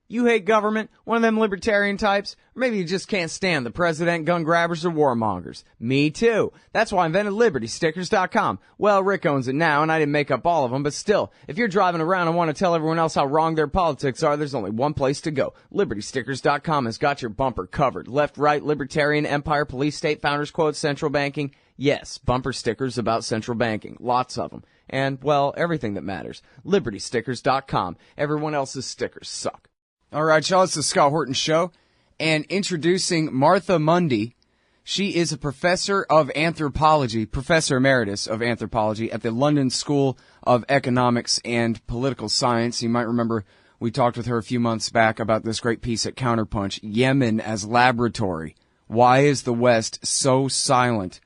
You hate government? One of them libertarian types? Or maybe you just can't stand the president, gun grabbers, or warmongers. Me too. That's why I invented LibertyStickers.com. Well, Rick owns it now, and I didn't make up all of them, but still, if you're driving around and want to tell everyone else how wrong their politics are, there's only one place to go. LibertyStickers.com has got your bumper covered. Left, right, libertarian, empire, police, state, founders quotes, central banking. Yes, bumper stickers about central banking. Lots of them. And, well, everything that matters. LibertyStickers.com. Everyone else's stickers suck. All right, y'all, it's the Scott Horton Show, and introducing Martha Mundy. She is a professor of anthropology, professor emeritus of anthropology at the London School of Economics and Political Science. You might remember we talked with her a few months back about this great piece at Counterpunch, Yemen as Laboratory. Why is the West so silent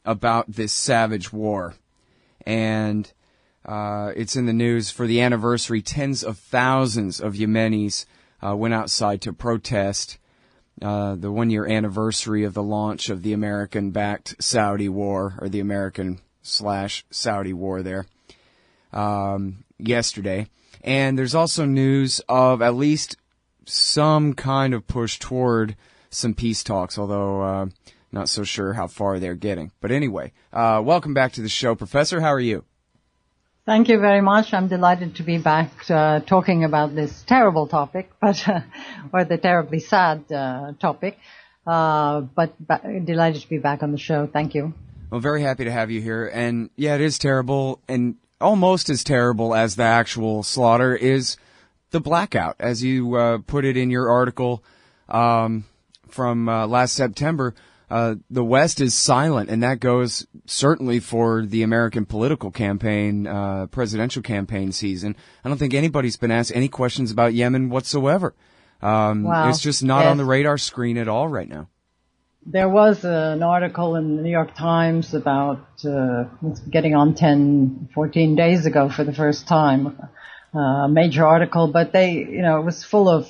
about this savage war? And it's in the news for the anniversary. Tens of thousands of Yemenis went outside to protest the one-year anniversary of the launch of the American-backed Saudi war, or the American/Saudi war there, yesterday. And there's also news of at least some kind of push toward some peace talks, although not so sure how far they're getting. But anyway, welcome back to the show. Professor, how are you? Thank you very much. I'm delighted to be back talking about this terrible topic, or the terribly sad topic, but delighted to be back on the show. Thank you. Well, very happy to have you here. And yeah, it is terrible, and almost as terrible as the actual slaughter is the blackout, as you put it in your article from last September. The West is silent, and that goes certainly for the American political campaign, presidential campaign season. I don't think anybody's been asked any questions about Yemen whatsoever. Wow. It's just not on the radar screen at all right now. There was an article in the New York Times about getting on 14 days ago for the first time. Major article, but it was full of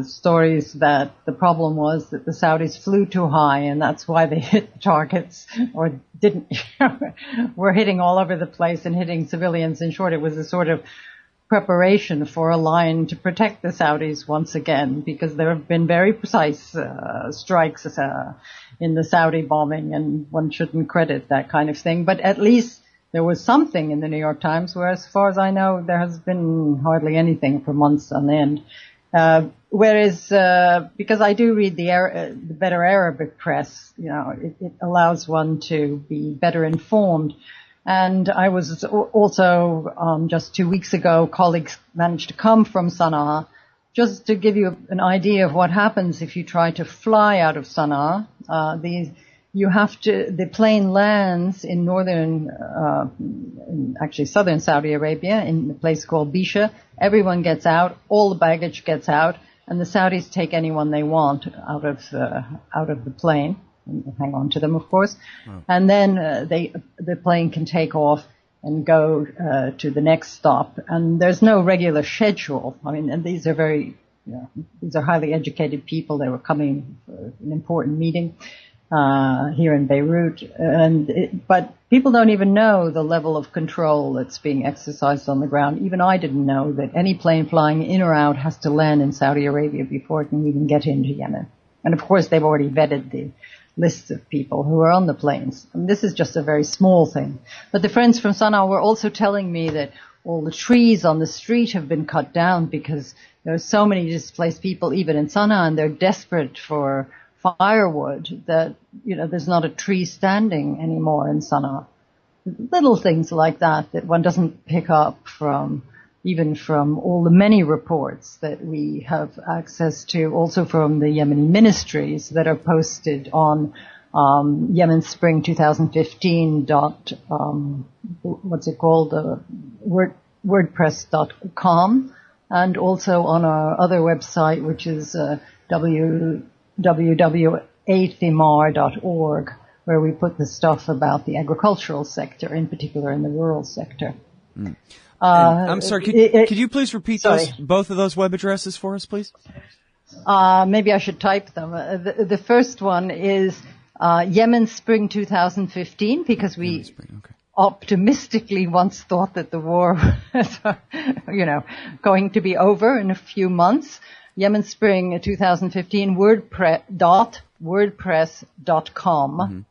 stories that the problem was that the Saudis flew too high, and that's why they hit the targets, or didn't, were hitting all over the place and hitting civilians. In short, it was a sort of preparation for a line to protect the Saudis once again, because there have been very precise strikes in the Saudi bombing, and one shouldn't credit that kind of thing. But at least there was something in the New York Times, where, as far as I know, there has been hardly anything for months on end. Whereas, because I do read the better Arabic press, it allows one to be better informed. And I was also, just 2 weeks ago, colleagues managed to come from Sana'a, just to give you an idea of what happens if you try to fly out of Sana'a. The plane lands in southern Saudi Arabia, in a place called Bisha. Everyone gets out, all the baggage gets out, and the Saudis take anyone they want out of the plane. And hang on to them, of course. Oh. And then the plane can take off and go to the next stop. And there's no regular schedule. I mean, and these are these are highly educated people. They were coming for an important meeting here in Beirut, but people don't even know the level of control that's being exercised on the ground. Even I didn't know that any plane flying in or out has to land in Saudi Arabia before it can even get into Yemen. And of course, they've already vetted the lists of people who are on the planes. And this is just a very small thing. But the friends from Sana'a were also telling me that all the trees on the street have been cut down because there are so many displaced people, even in Sana'a, and they're desperate for firewood that, there's not a tree standing anymore in Sana'a. Little things like that one doesn't pick up from all the many reports that we have access to, also from the Yemeni ministries that are posted on Yemen Spring 2015 wordpress.com, and also on our other website, which is www.athimar.org, where we put the stuff about the agricultural sector, in particular in the rural sector. Mm. I'm sorry, could you please repeat both of those web addresses for us, please? Maybe I should type them. The first one is Yemen Spring 2015, because we optimistically once thought that the war was, going to be over in a few months. Yemen Spring 2015 wordpress.com.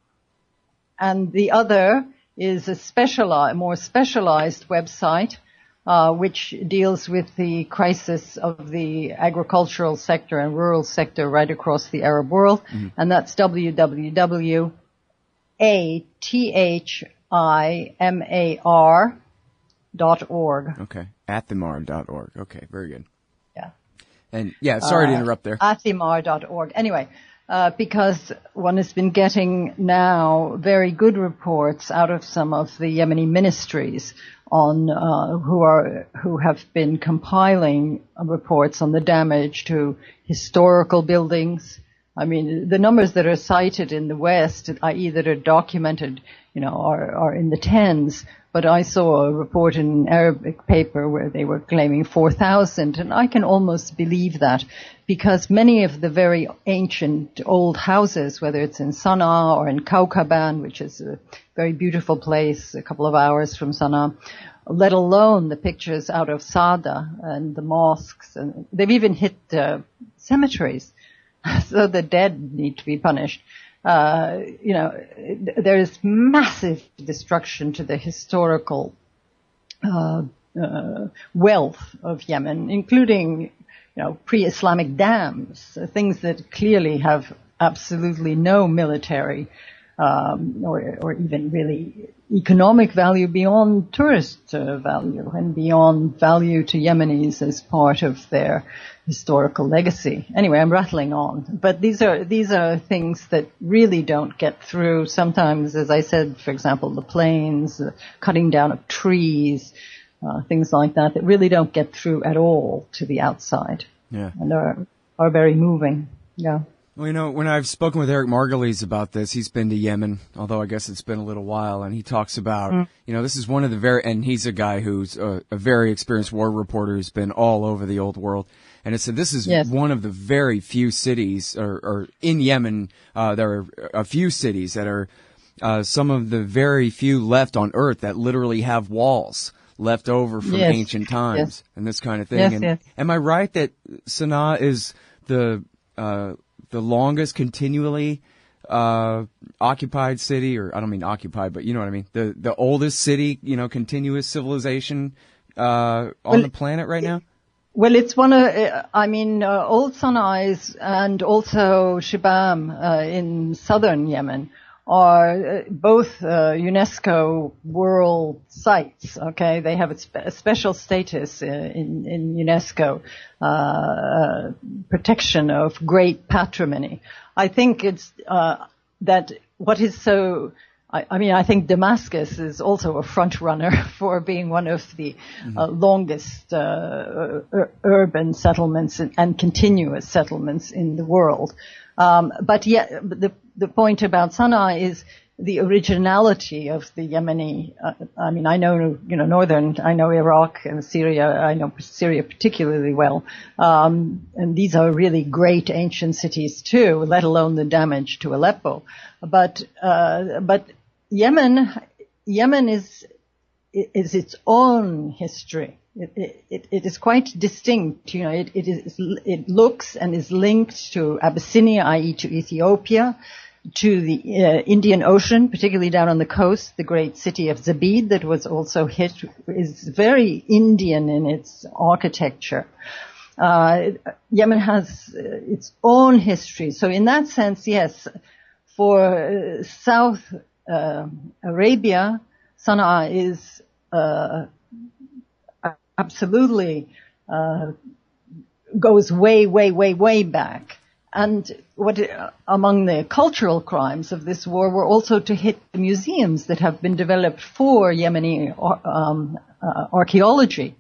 And the other is a more specialized website, which deals with the crisis of the agricultural sector and rural sector right across the Arab world. And that's www.athimar.org. Okay. Athimar.org. Okay. Very good. Yeah. And yeah, sorry to interrupt there. Athimar.org. Anyway, because one has been getting now very good reports out of some of the Yemeni ministries on who have been compiling reports on the damage to historical buildings. I mean, the numbers that are cited in the West, i.e. that are documented, are in the tens. But I saw a report in an Arabic paper where they were claiming 4,000, and I can almost believe that, because many of the very ancient old houses, whether it's in Sana'a or in Kaukaban, which is a very beautiful place a couple of hours from Sana'a, let alone the pictures out of Sada and the mosques, and they've even hit cemeteries, so the dead need to be punished. There is massive destruction to the historical wealth of Yemen, including, pre-Islamic dams, things that clearly have absolutely no military or even really economic value beyond tourist value and beyond value to Yemenis as part of their historical legacy. Anyway, I'm rattling on, but these are things that really don't get through. Sometimes, as I said, for example, the planes, cutting down of trees, things like that really don't get through at all to the outside. Yeah, and are very moving. Yeah. Well, when I've spoken with Eric Margulies about this, he's been to Yemen, although I guess it's been a little while, and he talks about, this is one of the and he's a guy who's a very experienced war reporter who's been all over the old world. And it said this is one of the very few cities, or in Yemen, there are a few cities that are some of the very few left on Earth that literally have walls left over from ancient times and this kind of thing. Am I right that Sana'a is the longest continually occupied city, or I don't mean occupied, but you know what I mean, the oldest city, continuous civilization on the planet right now? Well, it's one of, Old Sana'a and also Shibam in southern Yemen are both UNESCO world sites. Okay, they have a special status in UNESCO, protection of great patrimony. I think it's that what is so. I think Damascus is also a front runner for being one of the longest urban settlements and continuous settlements in the world. But the point about Sana'a is the originality of the Yemeni. I know, I know Iraq and Syria. I know Syria particularly well. And these are really great ancient cities too, let alone the damage to Aleppo. But Yemen is its own history. It is quite distinct. It looks and is linked to Abyssinia, i.e. to Ethiopia, to the Indian Ocean, particularly down on the coast. The great city of Zabid that was also hit is very Indian in its architecture. Yemen has its own history. So in that sense, yes, for South Arabia, Sana'a is absolutely goes way, way, way, way back. And among the cultural crimes of this war were also to hit the museums that have been developed for Yemeni archaeology.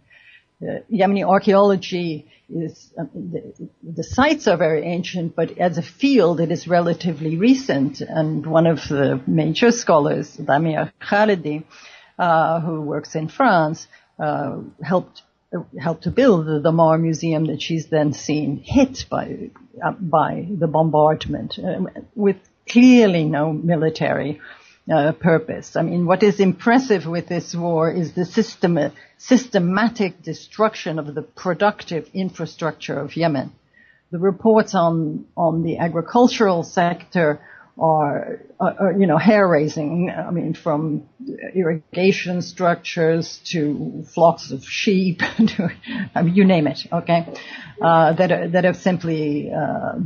Yemeni archaeology is, the sites are very ancient, but as a field it is relatively recent. And one of the major scholars, Damia Khalidi, who works in France, helped to build the Damar Museum that she's then seen hit by the bombardment, with clearly no military purpose. What is impressive with this war is the systematic destruction of the productive infrastructure of Yemen. the reports on the agricultural sector are hair-raising. I mean, from irrigation structures to flocks of sheep, to, I mean, you name it, okay, that have simply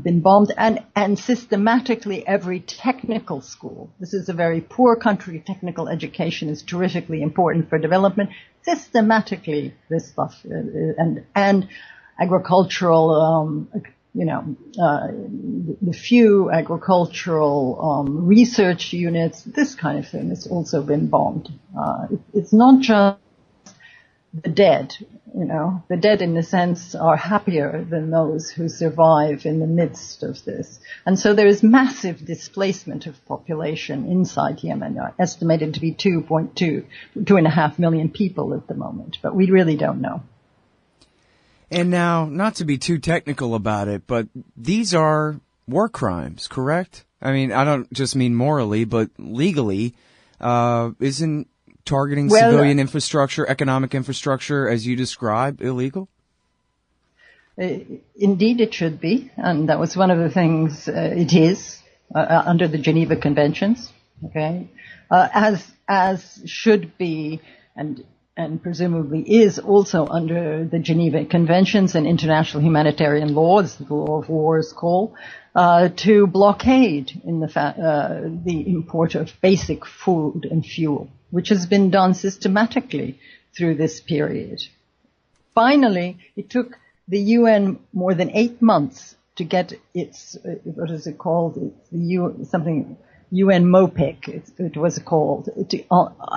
been bombed, and systematically every technical school. This is a very poor country. Technical education is terrifically important for development. Systematically, this stuff and agricultural. The few agricultural research units, this kind of thing has also been bombed. It's not just the dead, the dead in a sense are happier than those who survive in the midst of this. And so there is massive displacement of population inside Yemen, estimated to be 2.5 million people at the moment, but we really don't know. And now, not to be too technical about it, but these are war crimes, correct? I mean, I don't just mean morally, but legally, isn't targeting civilian infrastructure, economic infrastructure, as you describe, illegal? Indeed, it should be, and that was one of the things it is under the Geneva Conventions. Okay, as should be, and presumably is also under the Geneva Conventions and international humanitarian law, as the law of war is called, to blockade in the import of basic food and fuel, which has been done systematically through this period. Finally, it took the UN more than 8 months to get its, what is it called? It's the UN MOPIC, it was called,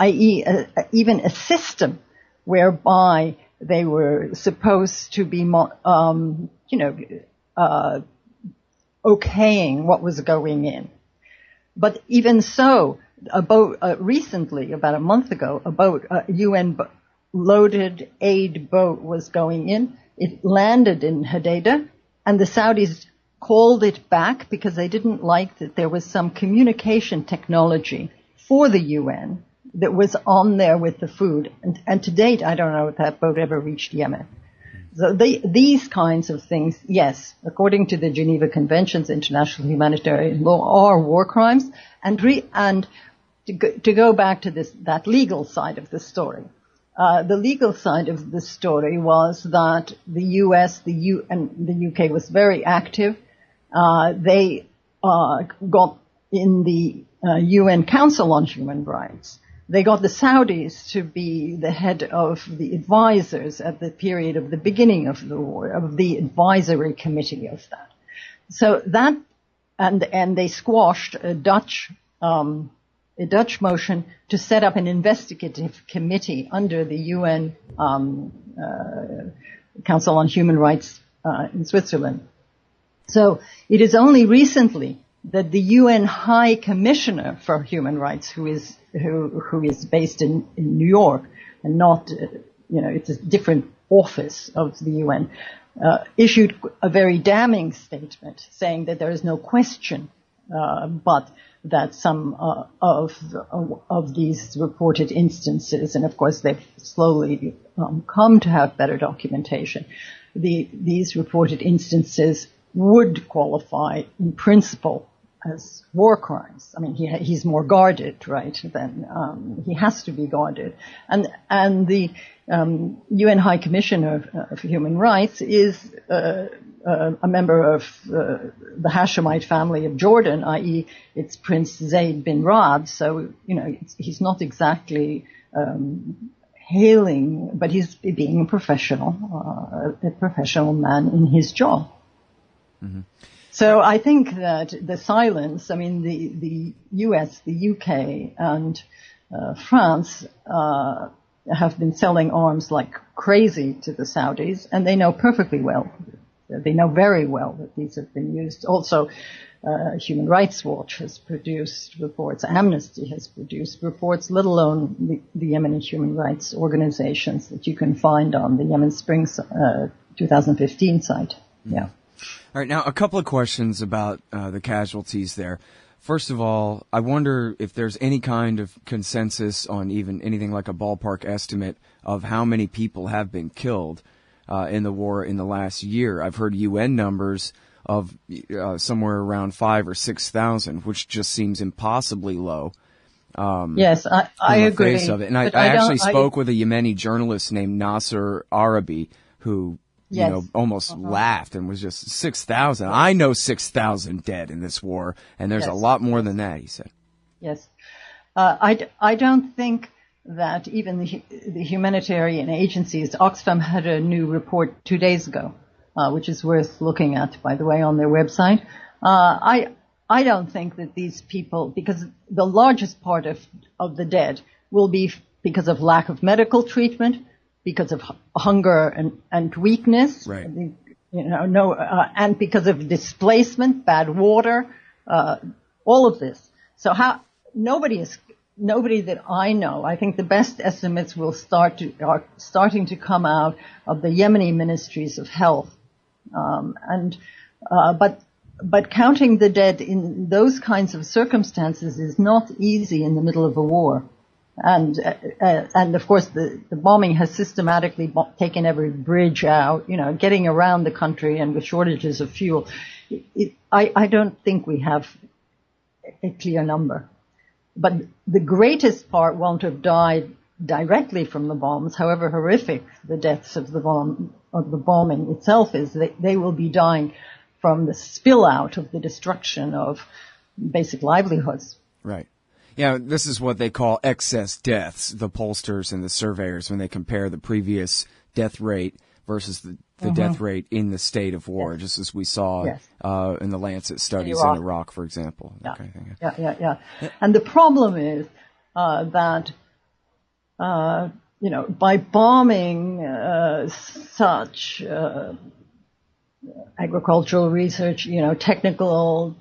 i.e. even a system whereby they were supposed to be, okaying what was going in. But even so, recently, about a month ago, a UN loaded aid boat was going in. It landed in Hodeidah, and the Saudis called it back because they didn't like that there was some communication technology for the UN that was on there with the food. And to date, I don't know if that boat ever reached Yemen. So these kinds of things, yes, according to the Geneva Conventions, international humanitarian law, are war crimes. And to go back to that legal side of the story. The legal side of the story was that the US, and the UK was very active. They got in the UN Council on Human Rights. They got the Saudis to be the head of the advisors at the period of the beginning of the war, of the advisory committee of that. So that, and they squashed a Dutch motion to set up an investigative committee under the UN Council on Human Rights in Switzerland. So it is only recently that the UN High Commissioner for Human Rights, who is based in New York and not, it's a different office of the UN, issued a very damning statement saying that there is no question, but that some of these reported instances, and of course they've slowly come to have better documentation, these reported instances would qualify in principle as war crimes. I mean, he's more guarded, right? Then he has to be guarded, and the UN High Commissioner for Human Rights is a member of the Hashemite family of Jordan, i.e., it's Prince Zayd bin Rad. So he's not exactly hailing, but he's being a professional man in his job. Mm-hmm. So I think that the silence, I mean, the US, the UK, and France have been selling arms like crazy to the Saudis, and they know perfectly well, they know very well that these have been used. Also, Human Rights Watch has produced reports, Amnesty has produced reports, let alone the Yemeni human rights organizations that you can find on the Yemen Spring 2015 site. Yeah. All right, now a couple of questions about the casualties there. First of all, I wonder if there's any kind of consensus on even anything like a ballpark estimate of how many people have been killed. in the war in the last year. I've heard UN numbers of somewhere around 5,000 or 6,000, which just seems impossibly low. Yes, I agree. Face of it. And I actually spoke with a Yemeni journalist named Nasser Arabi, who almost laughed and was just 6,000. I know 6,000 dead in this war, and there's a lot more than that, he said. Yes. I don't think that even the humanitarian agencies, Oxfam had a new report 2 days ago, which is worth looking at, by the way, on their website. I don't think that these people, because the largest part of the dead will be because of lack of medical treatment, because of hunger and weakness, right. And because of displacement, bad water, all of this. So nobody that I know, I think the best estimates are starting to come out of the Yemeni ministries of health, but counting the dead in those kinds of circumstances is not easy in the middle of a war. And of course the bombing has systematically taken every bridge out, getting around the country, and with shortages of fuel. I don't think we have a clear number. But the greatest part won't have died directly from the bombs, however horrific the deaths of the bombing itself is. They will be dying from the spill out of the destruction of basic livelihoods. Right. Yeah, this is what they call excess deaths, the pollsters and the surveyors, when they compare the previous death rate versus the death rate in the state of war, just as we saw in the Lancet studies in Iraq, for example. Yeah. Okay. Yeah. And the problem is that, by bombing such agricultural research, technical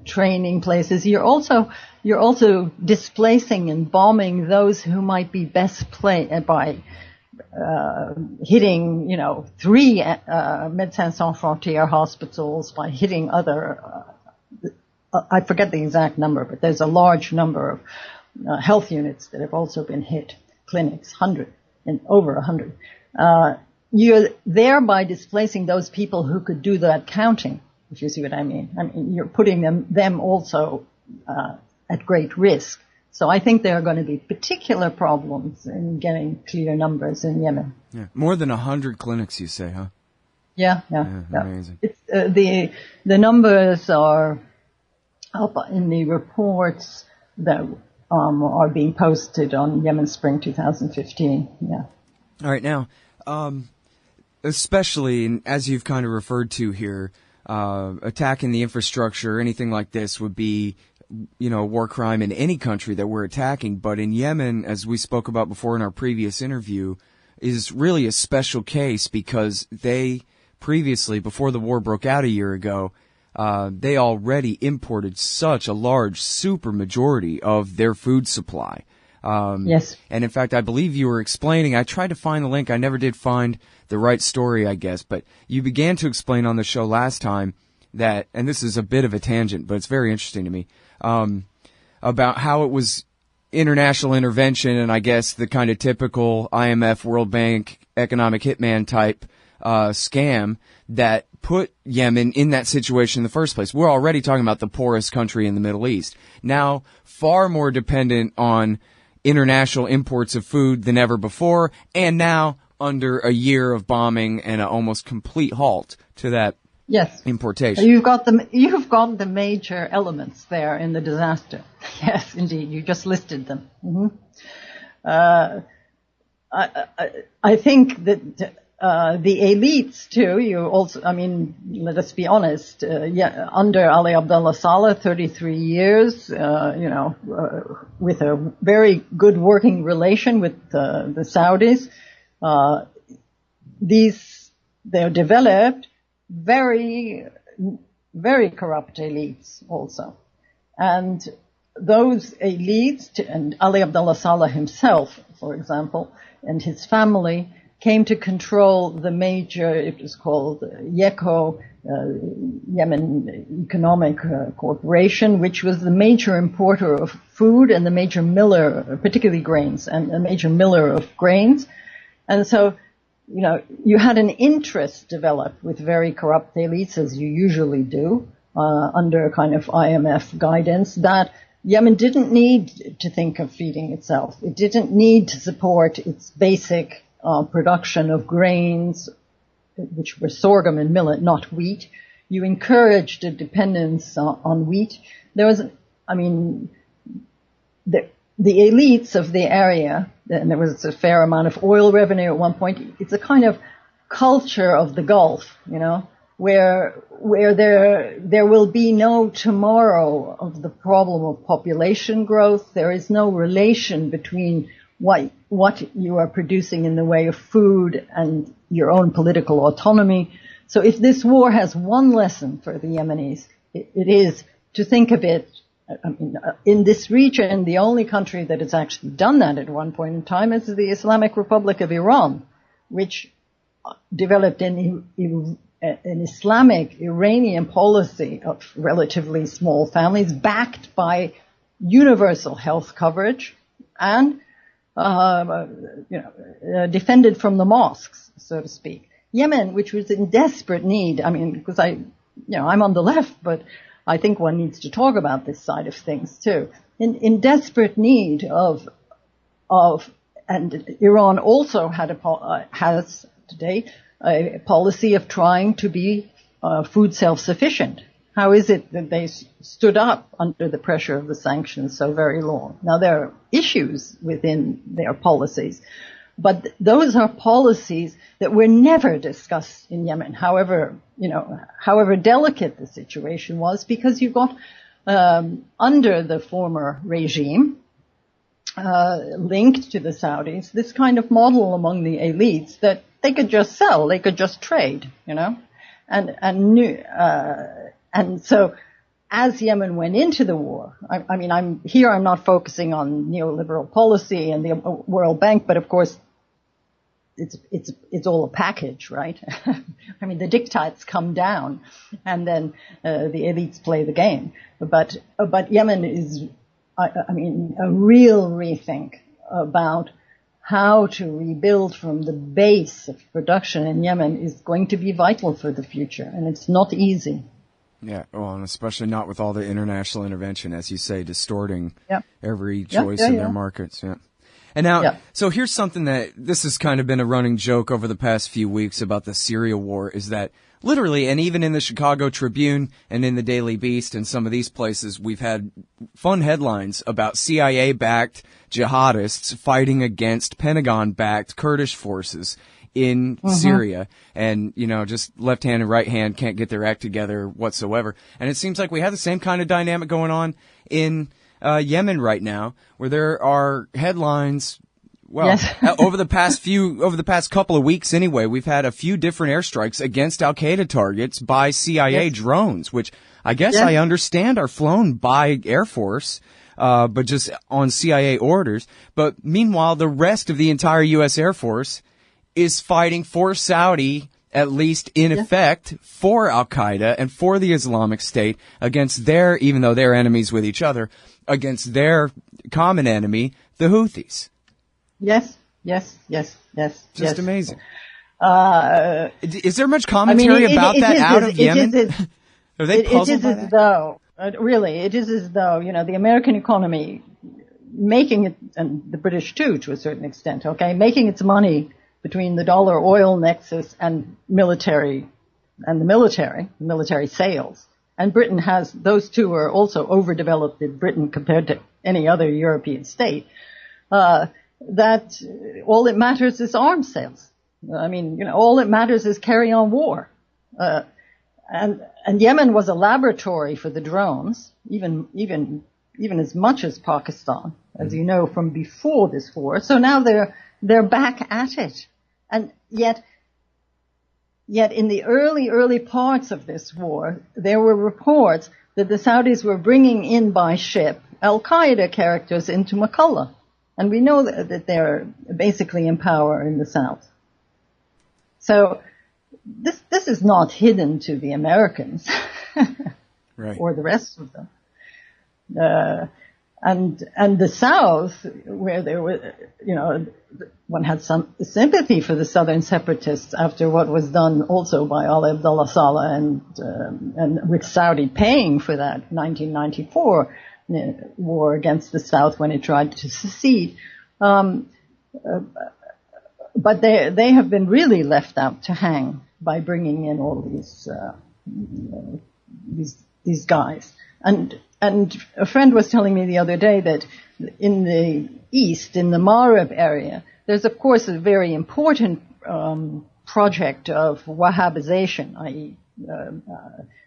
training places, you're also displacing and bombing those who might be best placed by hitting, 3 Médecins Sans Frontières hospitals, by hitting other, I forget the exact number, but there's a large number of health units that have also been hit, clinics, over 100. You're thereby displacing those people who could do that counting, if you see what I mean. I mean, you're putting them also at great risk. So I think there are going to be particular problems in getting clear numbers in Yemen. Yeah. More than 100 clinics, you say, huh? Yeah. Amazing. It's, the numbers are up in the reports that are being posted on Yemen Spring 2015. Yeah. All right, now, especially, and as you've kind of referred to here, attacking the infrastructure, anything like this would be, a war crime in any country that we're attacking. But in Yemen, as we spoke about before in our previous interview, is really a special case because they previously, before the war broke out a year ago, they already imported such a large super majority of their food supply. Yes. And in fact, I believe you were explaining, I tried to find the link, I never did find the right story, I guess, but you began to explain on the show last time that, and this is a bit of a tangent, but it's very interesting to me, about how it was international intervention and I guess the kind of typical IMF, World Bank, economic hitman type scam that put Yemen in that situation in the first place. We're already talking about the poorest country in the Middle East. Now, far more dependent on international imports of food than ever before, and now under a year of bombing and an almost complete halt to that importation. You've got the major elements there in the disaster. Yes, indeed. You just listed them. Mm-hmm. I think that the elites too. You also, let us be honest. Under Ali Abdullah Saleh, 33 years. With a very good working relation with the Saudis. They're developed very, very corrupt elites also. And those elites, and Ali Abdullah Saleh himself, for example, and his family, came to control the major, it was called YECO, Yemen Economic Corporation, which was the major importer of food and the major miller, particularly grains, and a major miller of grains. And so you had an interest developed with very corrupt elites, as you usually do, under kind of IMF guidance, that Yemen didn't need to think of feeding itself. It didn't need to support its basic production of grains, which were sorghum and millet, not wheat. You encouraged a dependence on wheat. There was, the elites of the area, and there was a fair amount of oil revenue at one point. It's a kind of culture of the Gulf, where there will be no tomorrow of the problem of population growth. There is no relation between what you are producing in the way of food and your own political autonomy. So if this war has one lesson for the Yemenis, it is to think of it. In this region, the only country that has actually done that at one point in time is the Islamic Republic of Iran, which developed an Islamic Iranian policy of relatively small families backed by universal health coverage and, defended from the mosques, so to speak. Yemen, which was in desperate need, because I'm on the left, but I think one needs to talk about this side of things too. In desperate need of, and Iran also has to date a policy of trying to be food self-sufficient. How is it that they stood up under the pressure of the sanctions so very long? Now there are issues within their policies, but those are policies that were never discussed in Yemen, however delicate the situation was, because you got, under the former regime, linked to the Saudis, this kind of model among the elites that they could just sell, they could just trade, and so as Yemen went into the war, I'm not focusing on neoliberal policy and the World Bank, but of course, it's all a package, right? The diktats come down and then, the elites play the game. But Yemen is, a real rethink about how to rebuild from the base of production in Yemen is going to be vital for the future, and it's not easy. Yeah, well, and especially not with all the international intervention, as you say, distorting every choice in their markets. Yeah. And now, so here's something that this has kind of been a running joke over the past few weeks about the Syria war, is that literally, and even in the Chicago Tribune and in the Daily Beast and some of these places, we've had fun headlines about CIA-backed jihadists fighting against Pentagon-backed Kurdish forces in Syria, and, just left hand and right hand can't get their act together whatsoever. And it seems like we have the same kind of dynamic going on in Yemen right now, where there are headlines. Well, over the past couple of weeks anyway, we've had a few different airstrikes against Al-Qaeda targets by CIA drones, which I guess I understand are flown by Air Force, but just on CIA orders. But meanwhile, the rest of the entire U.S. Air Force is fighting for Saudi, at least in effect, for Al-Qaeda and for the Islamic State against even though they're enemies with each other, against their common enemy, the Houthis. Yes. Just amazing. Is there much commentary about that out of Yemen? Are they puzzled by that? It is as though, the American economy making it, and the British too, to a certain extent, making its money between the dollar oil nexus and military sales. And Britain has, those two are also overdeveloped in Britain compared to any other European state, that all that matters is arms sales. All that matters is carry on war. And Yemen was a laboratory for the drones, even as much as Pakistan, as you know, from before this war. So now they're back at it. And yet in the early parts of this war, there were reports that the Saudis were bringing in by ship Al-Qaeda characters into McCullough. And we know that they're basically in power in the south. So this is not hidden to the Americans right. or the rest of them. And the South, where there were, one had some sympathy for the Southern separatists after what was done also by Ali Abdullah Saleh and with Saudi paying for that 1994 war against the South when it tried to secede. But they have been really left out to hang by bringing in all these guys. And a friend was telling me the other day that in the east, in the Maghreb area, there's of course a very important project of Wahhabization, i.e.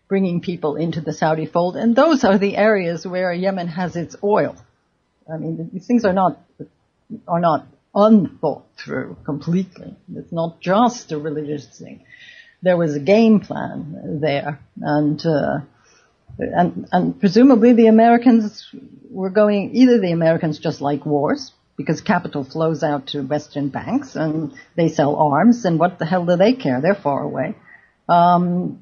Bringing people into the Saudi fold, and those are the areas where Yemen has its oil. I mean, these things are not unthought through completely. It's not just a religious thing. There was a game plan there, and presumably the Americans were going, either the Americans just like wars, because capital flows out to Western banks and they sell arms, and what the hell do they care? They're far away. And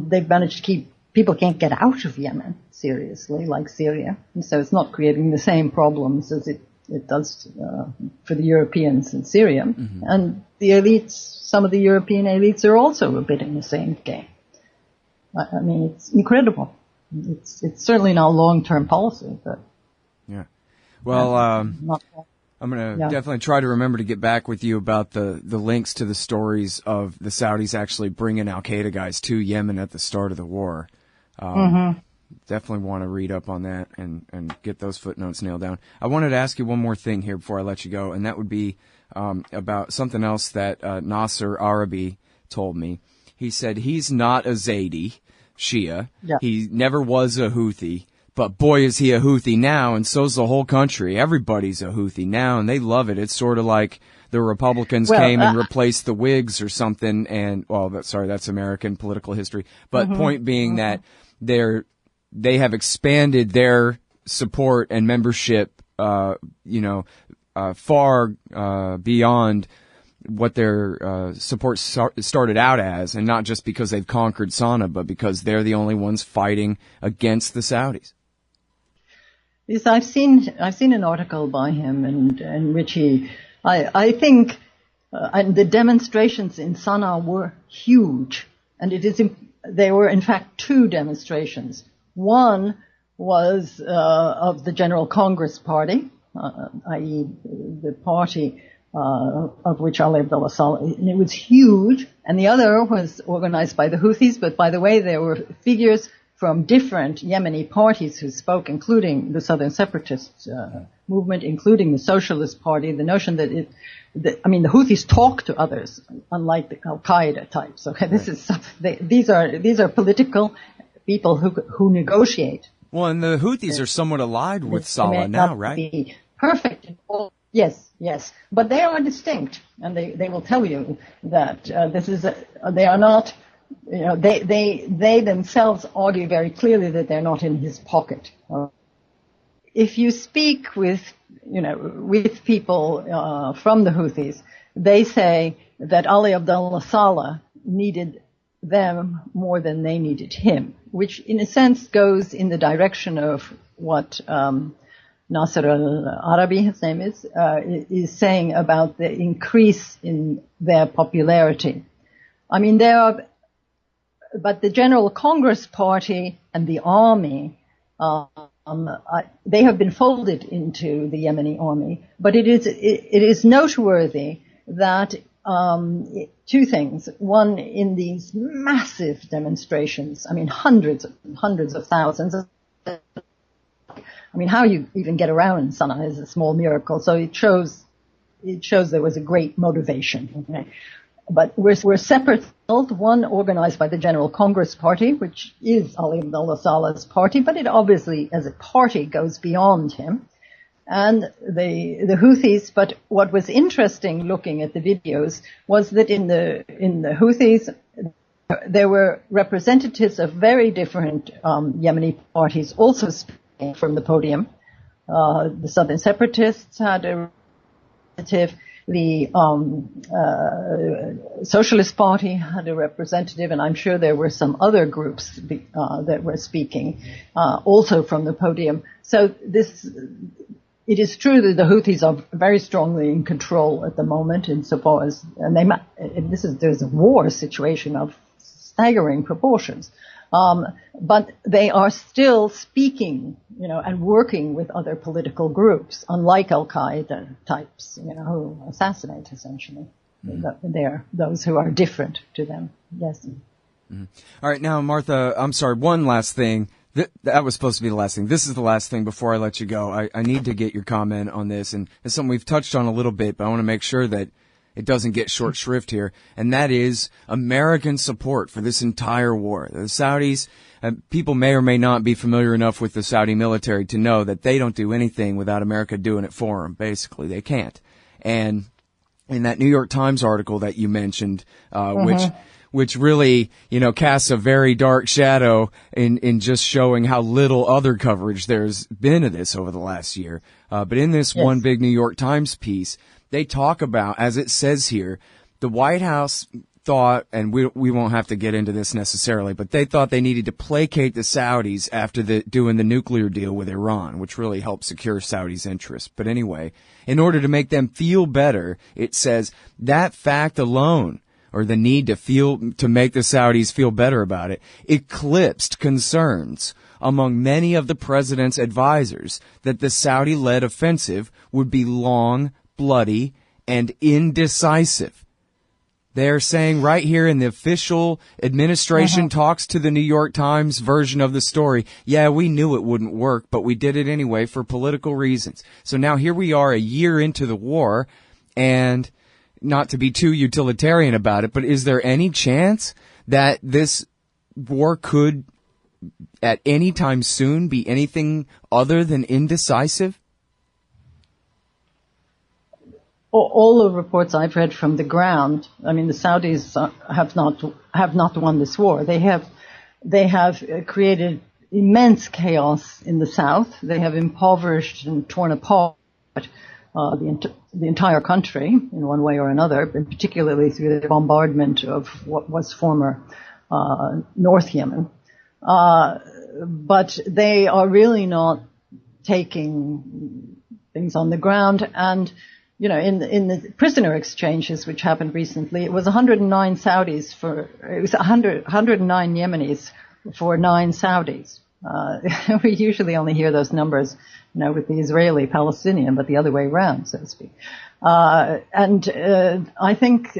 they've managed to keep, people can't get out of Yemen, seriously, like Syria. And so it's not creating the same problems as it does for the Europeans in Syria. Mm-hmm. And the elites, some of the European elites are also a bit in the same game. I mean, it's incredible. It's certainly not long-term policy, but yeah. Well, I'm going to definitely try to remember to get back with you about the links to the stories of the Saudis actually bringing al-Qaeda guys to Yemen at the start of the war. Definitely want to read up on that and get those footnotes nailed down. I wanted to ask you one more thing here before I let you go, and that would be about something else that Nasser Arabi told me. He said he's not a Zaidi Shia. Yeah. He never was a Houthi. But boy, is he a Houthi now, and so's the whole country. Everybody's a Houthi now, and they love it. It's sort of like the Republicans came and replaced the Whigs or something, and, that's American political history. But point being that they have expanded their support and membership, far beyond what their support started out as, and not just because they've conquered Sana'a, but because they're the only ones fighting against the Saudis. Yes, I've seen an article by him in which I think and the demonstrations in Sana'a were huge, and they were in fact two demonstrations. One was of the General Congress Party, i.e. the party of which Ali Abdullah Saleh, and it was huge, and the other was organized by the Houthis, but by the way, there were figures from different Yemeni parties who spoke, including the Southern Separatist movement, including the Socialist Party, the notion that the Houthis talk to others, unlike the Al-Qaeda types. Okay, these are political people who negotiate. Well, and the Houthis are somewhat allied with Saleh now, right? Be perfect in all. Yes, but they are distinct, and they will tell you that they are not. They themselves argue very clearly that they're not in his pocket. If you speak with people from the Houthis, they say that Ali Abdullah Saleh needed them more than they needed him, which in a sense goes in the direction of what Nasser al-Arabi, his name is saying about the increase in their popularity. I mean, but the General Congress Party and the army, they have been folded into the Yemeni army. But it is noteworthy that two things. One, in these massive demonstrations, I mean, hundreds of thousands. I mean, how you even get around Sana'a is a small miracle. So it shows there was a great motivation. Okay? But we're separate. One organized by the General Congress Party, which is Ali Abdullah Saleh's party, but it obviously, as a party, goes beyond him. And the Houthis. But what was interesting, looking at the videos, was that in the Houthis, there were representatives of very different Yemeni parties also speaking from the podium. The Southern Separatists had a representative. Socialist Party had a representative, and I'm sure there were some other groups that were speaking, also from the podium. So it is true that the Houthis are very strongly in control at the moment, insofar as, there's a war situation of staggering proportions. But they are still speaking, and working with other political groups, unlike Al-Qaeda types, who assassinate essentially. They're those who are different to them. Yes. Mm-hmm. All right. Now, Martha, I'm sorry. One last thing. That was supposed to be the last thing. This is the last thing before I let you go. I need to get your comment on this, and it's something we've touched on a little bit, but I want to make sure that it doesn't get short shrift here, and that is American support for this entire war. The Saudis, people may or may not be familiar enough with the Saudi military to know that they don't do anything without America doing it for them. Basically, they can't. And in that New York Times article that you mentioned, which really, casts a very dark shadow in just showing how little other coverage there's been of this over the last year. But in this one big New York Times piece, they talk about, as it says here, the White House thought, and we won't have to get into this necessarily, but they thought they needed to placate the Saudis after doing the nuclear deal with Iran, which really helped secure Saudis' interests. But anyway, in order to make them feel better, it says that fact alone, or the need to make the Saudis feel better about it, eclipsed concerns among many of the president's advisors that the Saudi-led offensive would be long, bloody, and indecisive. They're saying right here in the official administration talks to the New York Times version of the story, yeah, we knew it wouldn't work, but we did it anyway for political reasons. So now here we are a year into the war, and not to be too utilitarian about it, but is there any chance that this war could at any time soon be anything other than indecisive? All the reports I've read from the ground, I mean, the Saudis have not won this war. They have created immense chaos in the south. They have impoverished and torn apart the entire country in one way or another, and particularly through the bombardment of what was former North Yemen. But they are really not taking things on the ground. And in the prisoner exchanges which happened recently, it was 109 Yemenis for 9 Saudis. We usually only hear those numbers, with the Israeli-Palestinian, but the other way around, so to speak. I think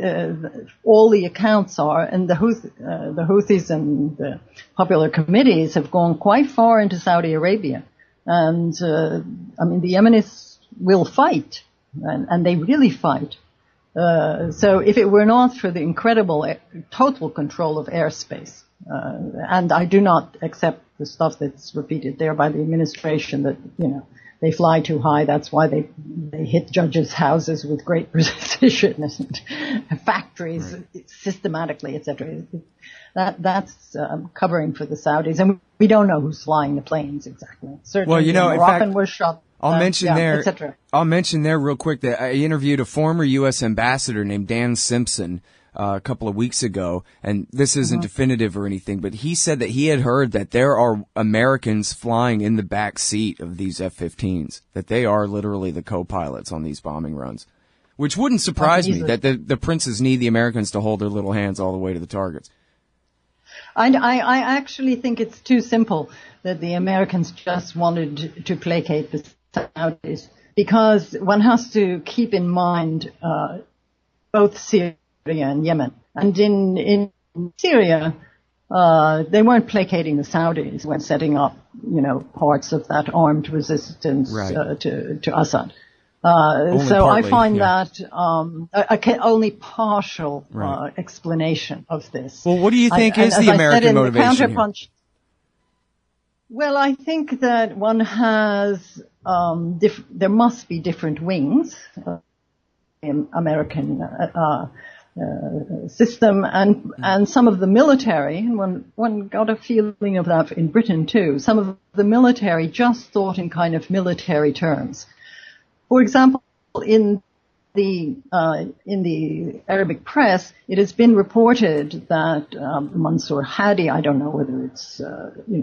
all the accounts are, and the Houthis and the popular committees have gone quite far into Saudi Arabia. And, the Yemenis will fight. And they really fight. So if it were not for the incredible total control of airspace, and I do not accept the stuff that's repeated there by the administration that, they fly too high, that's why they hit judges' houses with great precision, and factories systematically, etc. That's covering for the Saudis, and we don't know who's flying the planes exactly. Certainly, in Moroccan fact, was shot. I'll mention there real quick that I interviewed a former U.S. ambassador named Dan Simpson a couple of weeks ago, and this isn't definitive or anything, but he said that he had heard that there are Americans flying in the back seat of these F-15s, that they are literally the co-pilots on these bombing runs, which wouldn't surprise me, that the princes need the Americans to hold their little hands all the way to the targets. I actually think it's too simple that the Americans just wanted to placate the Saudis, because one has to keep in mind both Syria and Yemen. And in Syria, they weren't placating the Saudis when setting up, parts of that armed resistance to Assad. So partly, I find that only partial explanation of this. Well, what do you think is the American motivation here? Well, I think that one has there must be different wings in American system, and some of the military, and one got a feeling of that in Britain too. Some of the military just thought in kind of military terms. For example, in in the Arabic press, it has been reported that Mansour Hadi, I don't know whether it's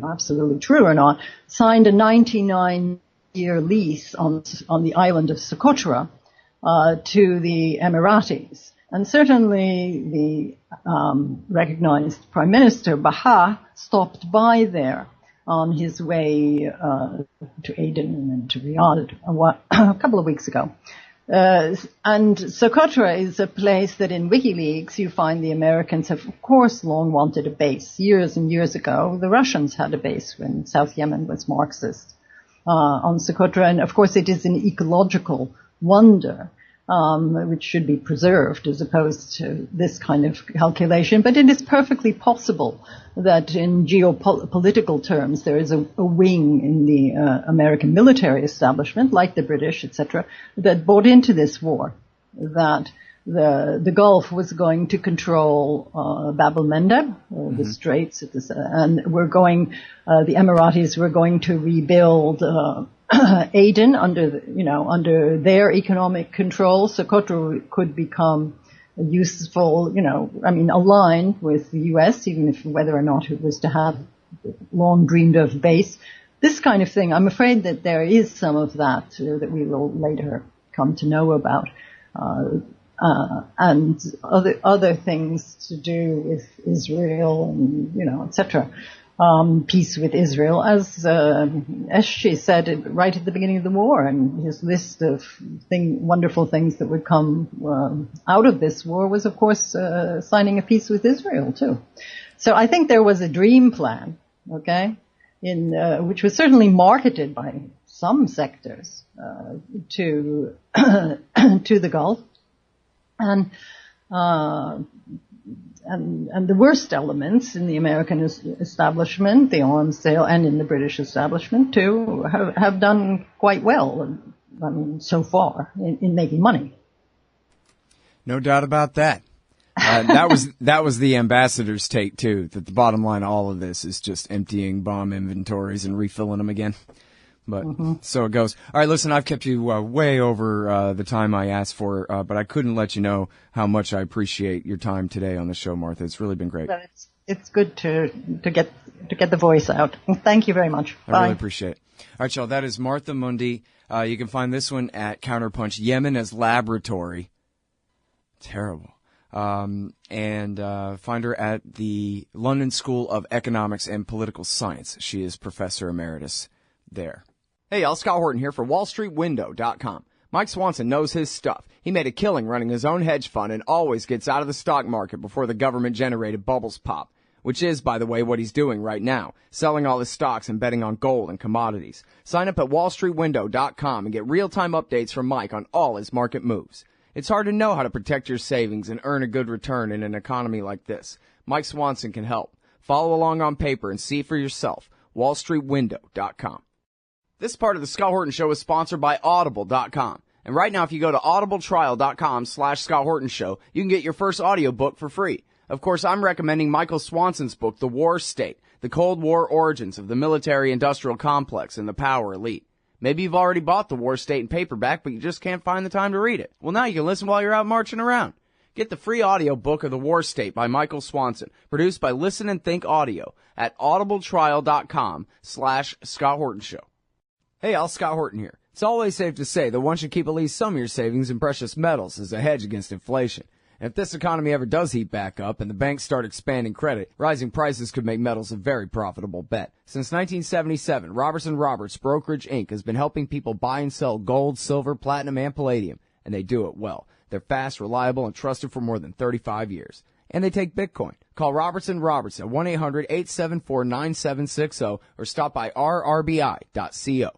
absolutely true or not, signed a 99-year lease on the island of Socotra to the Emiratis. And certainly the recognized Prime Minister Baha stopped by there on his way to Aden and to Riyadh a couple of weeks ago. And Socotra is a place that in WikiLeaks you find the Americans have, of course, long wanted a base. Years and years ago, the Russians had a base when South Yemen was Marxist on Socotra. And, of course, it is an ecological wonder, which should be preserved as opposed to this kind of calculation. But it is perfectly possible that in geopolitical terms there is a wing in the American military establishment, like the British, etc., that bought into this war, that the Gulf was going to control Bab el-Mandeb, the Straits, and the Emiratis were going to rebuild Aden under their economic control. Socotra could become useful, aligned with the U.S., even if whether or not it was to have long dreamed of base. This kind of thing, I'm afraid that there is some of that that we will later come to know about, and other things to do with Israel and, etc. Peace with Israel, as she said right at the beginning of the war, and his list of wonderful things that would come out of this war was, of course, signing a peace with Israel too. So I think there was a dream plan, okay, which was certainly marketed by some sectors to the Gulf, and the worst elements in the American establishment, the arms sale, and in the British establishment too, have done quite well, so far in making money. No doubt about that. That was the ambassador's take too, that the bottom line of all of this is just emptying bomb inventories and refilling them again. But so it goes. All right, listen, I've kept you way over the time I asked for, but I couldn't let you know how much I appreciate your time today on the show, Martha. It's really been great. It's good to get the voice out. Thank you very much. I really appreciate it. All right, y'all, that is Martha Mundy. You can find this one at Counterpunch. Yemen as Laboratory. Terrible. And find her at the London School of Economics and Political Science. She is Professor Emeritus there. Hey, y'all, Scott Horton here for WallStreetWindow.com. Mike Swanson knows his stuff. He made a killing running his own hedge fund and always gets out of the stock market before the government-generated bubbles pop, which is, by the way, what he's doing right now, selling all his stocks and betting on gold and commodities. Sign up at WallStreetWindow.com and get real-time updates from Mike on all his market moves. It's hard to know how to protect your savings and earn a good return in an economy like this. Mike Swanson can help. Follow along on paper and see for yourself. WallStreetWindow.com. This part of the Scott Horton Show is sponsored by Audible.com. And right now, if you go to audibletrial.com/Scott Horton Show, you can get your first audiobook for free. Of course, I'm recommending Michael Swanson's book, The War State, the Cold War origins of the military-industrial complex and the power elite. Maybe you've already bought The War State in paperback, but you just can't find the time to read it. Well, now you can listen while you're out marching around. Get the free audiobook of The War State by Michael Swanson, produced by Listen and Think Audio at audibletrial.com/Scott Horton Show. Hey, all, Scott Horton here. It's always safe to say that one should keep at least some of your savings in precious metals as a hedge against inflation. And if this economy ever does heat back up and the banks start expanding credit, rising prices could make metals a very profitable bet. Since 1977, Robertson Roberts Brokerage Inc. has been helping people buy and sell gold, silver, platinum, and palladium, and they do it well. They're fast, reliable, and trusted for more than 35 years. And they take Bitcoin. Call Robertson Roberts at 1-800-874-9760 or stop by rrbi.co.